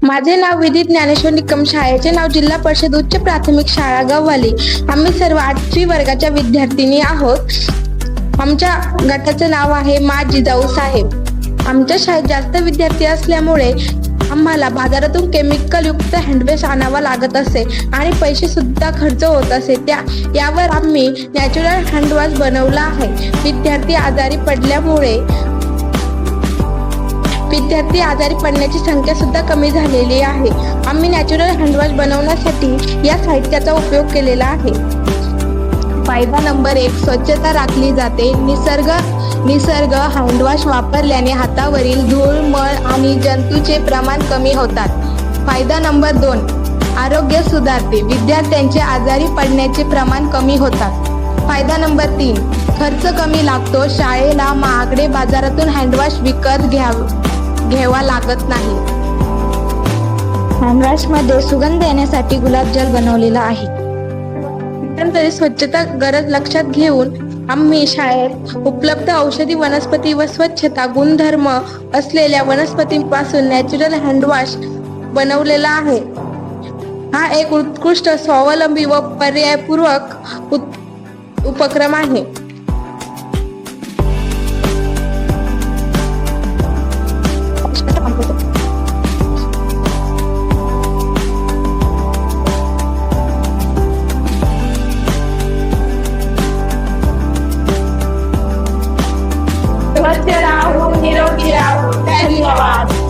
माझे नाव विदित ज्ञानेश्वर निकम. शाळेचे नाव जिल्हा परिषद उच्च प्राथमिक शाळा गव्हाली. आम्ही सर्व 8वी वर्गाच्या विद्यार्थिनी आहोत. आमच्या गटाचे नाव आहे मा जिजाऊ साहेब. आमच्या शाळेत जास्त विद्यार्थी असल्यामुळे आम्हाला बाजारातून केमिकल युक्त हँडवॉश आणावा लागत असे आणि पैसे सुद्धा खर्च होत असे. यावर आम्ही नॅचरल हँडवॉश बनवला आहे. विद्यार्थी आजारी पडण्याची संख्या सुद्धा कमी झालेली आहे. आम्ही नॅचरल हँडवॉश बनवण्यासाठी या साहित्याचा उपयोग केलेला आहे. फायदा नंबर 1, स्वच्छता राखली जाते. निसर्ग हँडवॉश वापरल्याने हातावरील धूळ, मळ आणि जंतूचे प्रमाण कमी होतात. फायदा नंबर 2, आरोग्य सुधारते. विद्यार्थ्यांचे आजारी पडण्याचे प्रमाण कमी होतात. फायदा नंबर 3, खर्च कमी लागतो. शाळेला महागडे बाजारातून हँडवॉश विकत घ्यावा लागत नाही. हँडवॉशमध्ये सुगंध येण्यासाठी गुलाबजल बनवलेला आहे. एकंदरीत स्वच्छता गरज लक्षात घेऊन आम्ही शाळेत उपलब्ध औषधी वनस्पती व स्वच्छता गुणधर्म असलेल्या वनस्पतींपासून नॅचरल हँडवॉश बनवलेला आहे. हा एक उत्कृष्ट, स्वावलंबी व पर्यायपूर्वक उपक्रम आहे. स्वच्छ राहू, निरोगी राहू. धन्यवाद.